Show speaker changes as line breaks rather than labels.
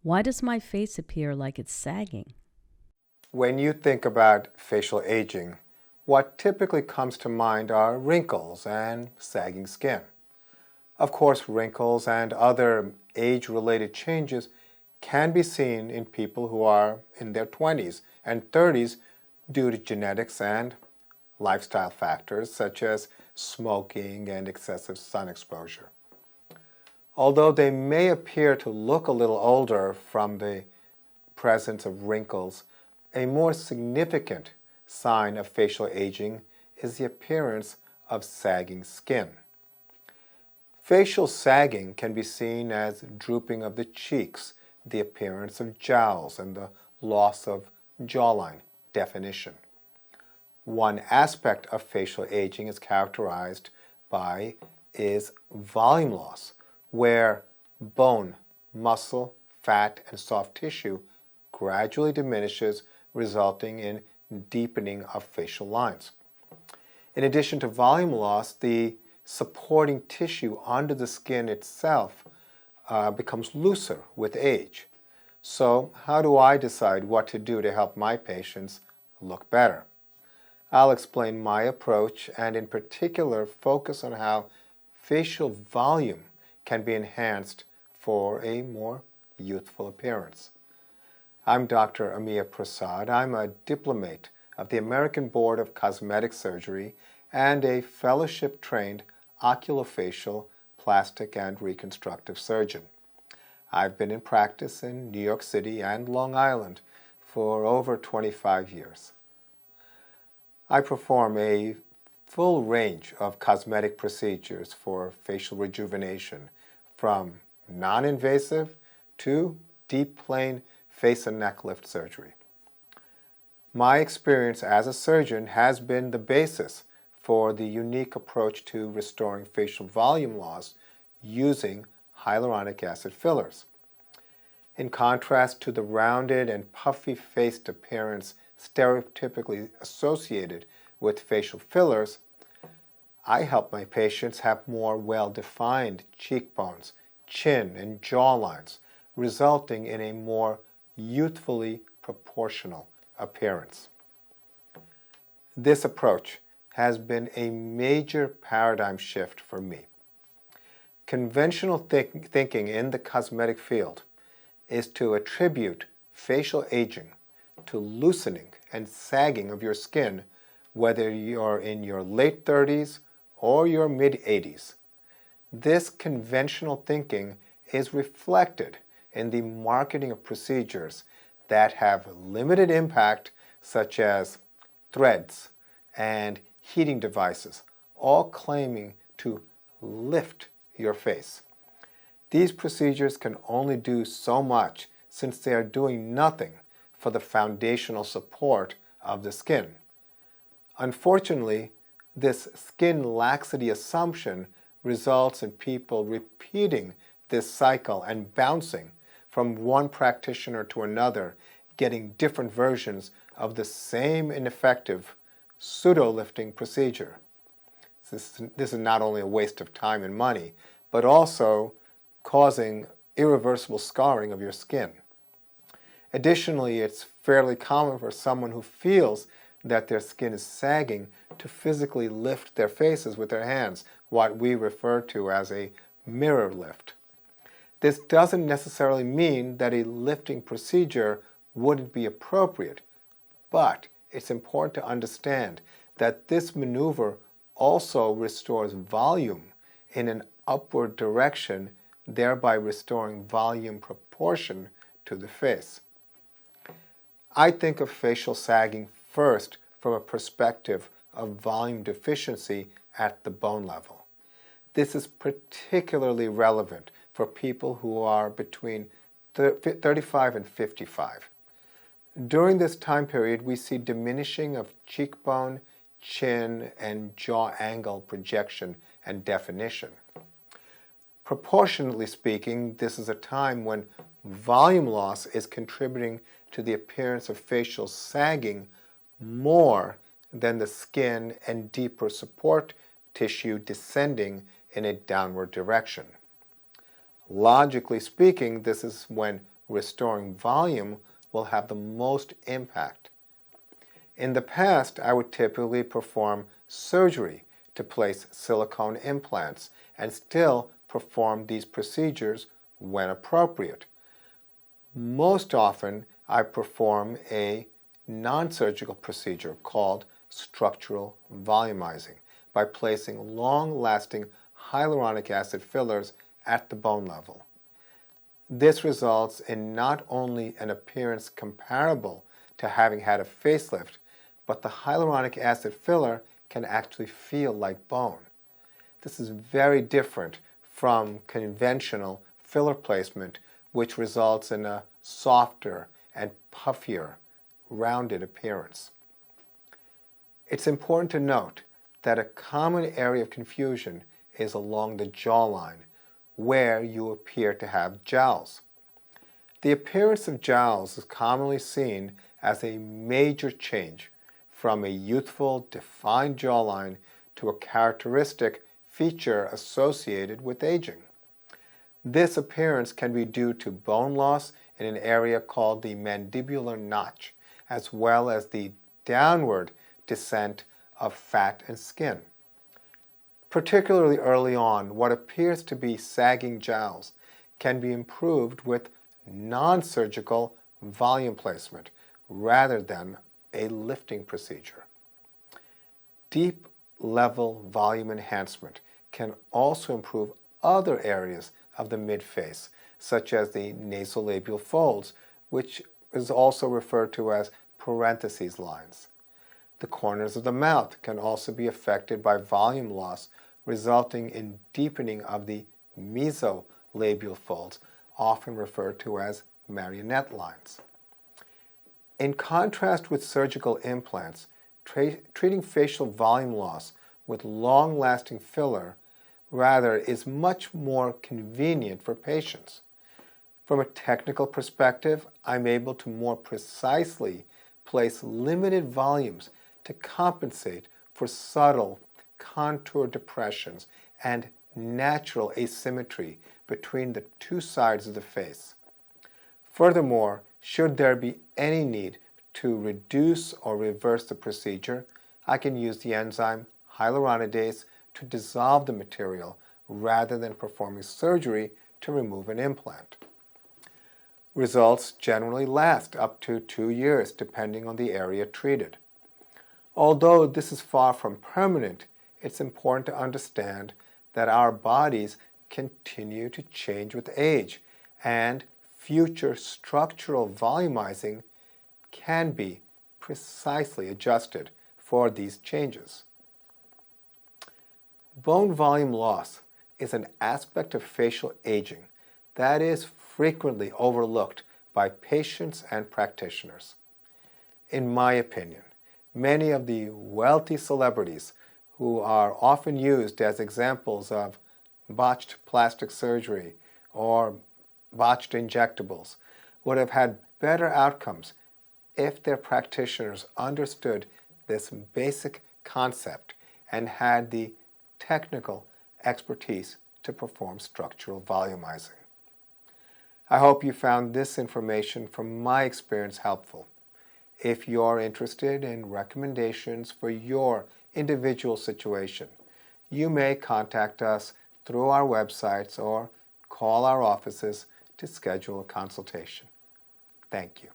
Why does my face appear like it's sagging?
When you think about facial aging, what typically comes to mind are wrinkles and sagging skin. Of course, wrinkles and other age-related changes can be seen in people who are in their 20s and 30s due to genetics and lifestyle factors such as smoking and excessive sun exposure. Although they may appear to look a little older from the presence of wrinkles, a more significant sign of facial aging is the appearance of sagging skin. Facial sagging can be seen as drooping of the cheeks, the appearance of jowls, and the loss of jawline definition. One aspect of facial aging is characterized by volume loss, where bone, muscle, fat, and soft tissue gradually diminishes, resulting in deepening of facial lines. In addition to volume loss, the supporting tissue under the skin itself becomes looser with age. So how do I decide what to do to help my patients look better? I'll explain my approach and in particular focus on how facial volume can be enhanced for a more youthful appearance. I'm Dr. Amiya Prasad. I'm a diplomate of the American Board of Cosmetic Surgery and a fellowship-trained oculofacial, plastic, and reconstructive surgeon. I've been in practice in New York City and Long Island for over 25 years. I perform a full range of cosmetic procedures for facial rejuvenation, from non-invasive to deep plane face and neck lift surgery. My experience as a surgeon has been the basis for the unique approach to restoring facial volume loss using hyaluronic acid fillers. In contrast to the rounded and puffy-faced appearance stereotypically associated with facial fillers, I help my patients have more well-defined cheekbones, chin, and jawlines, resulting in a more youthfully proportional appearance. This approach has been a major paradigm shift for me. Conventional thinking in the cosmetic field is to attribute facial aging to loosening and sagging of your skin, whether you're in your late 30s or your mid-80s. This conventional thinking is reflected in the marketing of procedures that have limited impact, such as threads and heating devices, all claiming to lift your face. These procedures can only do so much since they are doing nothing for the foundational support of the skin. Unfortunately, this skin laxity assumption results in people repeating this cycle and bouncing from one practitioner to another, getting different versions of the same ineffective pseudo-lifting procedure. This is not only a waste of time and money, but also causing irreversible scarring of your skin. Additionally, it's fairly common for someone who feels that their skin is sagging to physically lift their faces with their hands, what we refer to as a mirror lift. This doesn't necessarily mean that a lifting procedure wouldn't be appropriate, but it's important to understand that this maneuver also restores volume in an upward direction, thereby restoring volume proportion to the face. I think of facial sagging first from a perspective of volume deficiency at the bone level. This is particularly relevant for people who are between 35 and 55. During this time period, we see diminishing of cheekbone, chin, and jaw angle projection and definition. Proportionately speaking, this is a time when volume loss is contributing to the appearance of facial sagging more than the skin and deeper support tissue descending in a downward direction. Logically speaking, this is when restoring volume will have the most impact. In the past, I would typically perform surgery to place silicone implants and still perform these procedures when appropriate. Most often, I perform a non-surgical procedure called structural volumizing by placing long-lasting hyaluronic acid fillers at the bone level. This results in not only an appearance comparable to having had a facelift, but the hyaluronic acid filler can actually feel like bone. This is very different from conventional filler placement, which results in a softer and puffier, rounded appearance. It's important to note that a common area of confusion is along the jawline, where you appear to have jowls. The appearance of jowls is commonly seen as a major change from a youthful, defined jawline to a characteristic feature associated with aging. This appearance can be due to bone loss in an area called the mandibular notch, as well as the downward descent of fat and skin. Particularly early on, what appears to be sagging jowls can be improved with non-surgical volume placement rather than a lifting procedure. Deep level volume enhancement can also improve other areas of the midface, such as the nasolabial folds, which is also referred to as parentheses lines. The corners of the mouth can also be affected by volume loss, resulting in deepening of the mesolabial folds, often referred to as marionette lines. In contrast with surgical implants, treating facial volume loss with long-lasting filler is much more convenient for patients. From a technical perspective, I'm able to more precisely place limited volumes to compensate for subtle contour depressions and natural asymmetry between the two sides of the face. Furthermore, should there be any need to reduce or reverse the procedure, I can use the enzyme hyaluronidase to dissolve the material rather than performing surgery to remove an implant. Results generally last up to 2 years depending on the area treated. Although this is far from permanent, it's important to understand that our bodies continue to change with age, and future structural volumizing can be precisely adjusted for these changes. Bone volume loss is an aspect of facial aging that is frequently overlooked by patients and practitioners. In my opinion, many of the wealthy celebrities who are often used as examples of botched plastic surgery or botched injectables would have had better outcomes if their practitioners understood this basic concept and had the technical expertise to perform structural volumizing. I hope you found this information from my experience helpful. If you're interested in recommendations for your individual situation, you may contact us through our websites or call our offices to schedule a consultation. Thank you.